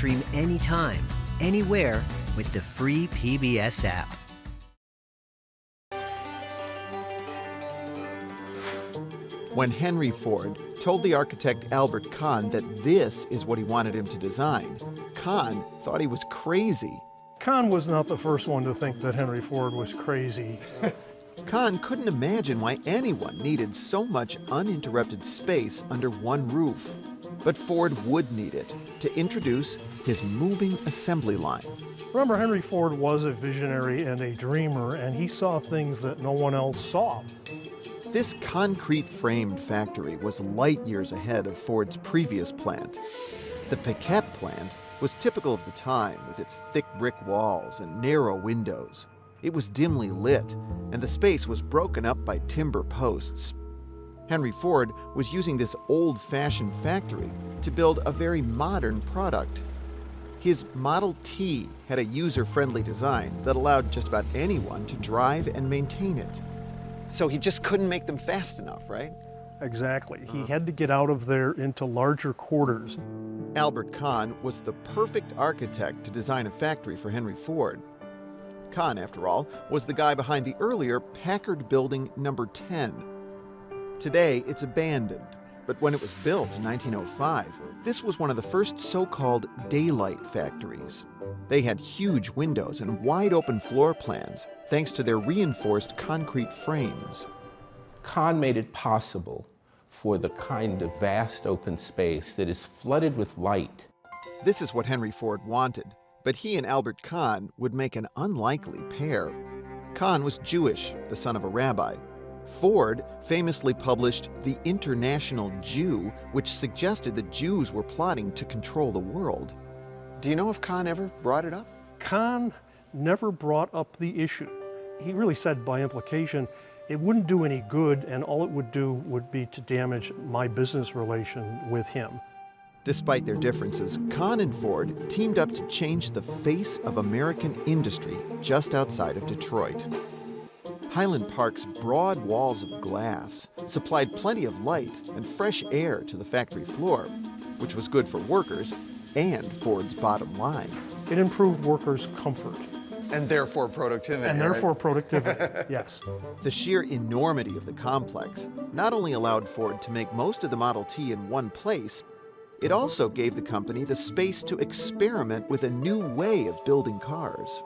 stream anytime, anywhere with the free PBS app. When Henry Ford told the architect Albert Kahn that this is what he wanted him to design, Kahn thought he was crazy. Kahn was not the first one to think that Henry Ford was crazy. Kahn couldn't imagine why anyone needed so much uninterrupted space under one roof. But Ford would need it to introduce his moving assembly line. Remember, Henry Ford was a visionary and a dreamer, and he saw things that no one else saw. This concrete-framed factory was light years ahead of Ford's previous plant. The Paquette plant was typical of the time, with its thick brick walls and narrow windows. It was dimly lit, and the space was broken up by timber posts. Henry Ford was using this old-fashioned factory to build a very modern product. His Model T had a user-friendly design that allowed just about anyone to drive and maintain it. So he just couldn't make them fast enough, right? Exactly. He had to get out of there into larger quarters. Albert Kahn was the perfect architect to design a factory for Henry Ford. Kahn, after all, was the guy behind the earlier Packard Building Number 10. Today, it's abandoned, but when it was built in 1905, this was one of the first so-called daylight factories. They had huge windows and wide-open floor plans, thanks to their reinforced concrete frames. Kahn made it possible for the kind of vast open space that is flooded with light. This is what Henry Ford wanted, but he and Albert Kahn would make an unlikely pair. Kahn was Jewish, the son of a rabbi. Ford famously published The International Jew, which suggested that Jews were plotting to control the world. Do you know if Kahn ever brought it up? Kahn never brought up the issue. He really said by implication, it wouldn't do any good, and all it would do would be to damage my business relation with him. Despite their differences, Kahn and Ford teamed up to change the face of American industry just outside of Detroit. Highland Park's broad walls of glass supplied plenty of light and fresh air to the factory floor, which was good for workers and Ford's bottom line. It improved workers' comfort. And therefore productivity. And therefore productivity, yes. The sheer enormity of the complex not only allowed Ford to make most of the Model T in one place, it also gave the company the space to experiment with a new way of building cars.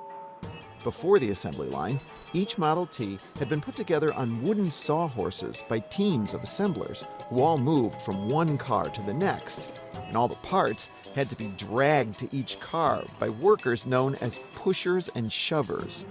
Before the assembly line, each Model T had been put together on wooden sawhorses by teams of assemblers who all moved from one car to the next, and all the parts had to be dragged to each car by workers known as pushers and shovers,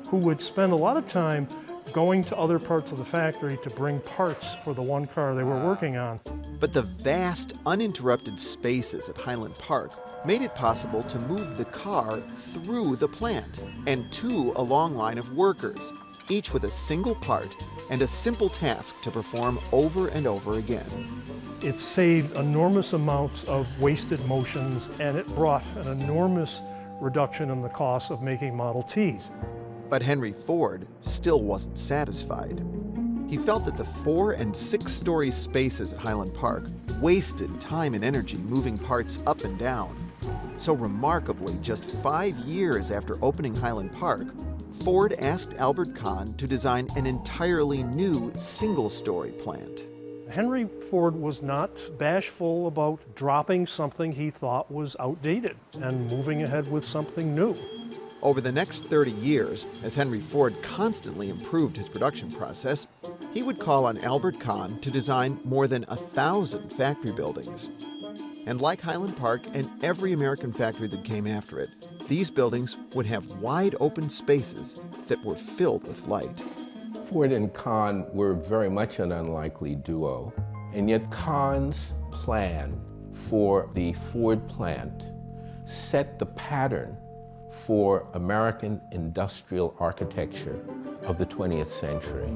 who would spend a lot of time going to other parts of the factory to bring parts for the one car they were working on. But the vast, uninterrupted spaces at Highland Park made it possible to move the car through the plant and to a long line of workers, each with a single part and a simple task to perform over and over again. It saved enormous amounts of wasted motions, and it brought an enormous reduction in the cost of making Model Ts. But Henry Ford still wasn't satisfied. He felt that the 4- and 6-story spaces at Highland Park wasted time and energy moving parts up and down. So remarkably, just 5 years after opening Highland Park, Ford asked Albert Kahn to design an entirely new single-story plant. Henry Ford was not bashful about dropping something he thought was outdated and moving ahead with something new. Over the next 30 years, as Henry Ford constantly improved his production process, he would call on Albert Kahn to design more than 1,000 factory buildings. And like Highland Park and every American factory that came after it, these buildings would have wide open spaces that were filled with light. Ford and Kahn were very much an unlikely duo, and yet Kahn's plan for the Ford plant set the pattern for American industrial architecture of the 20th century.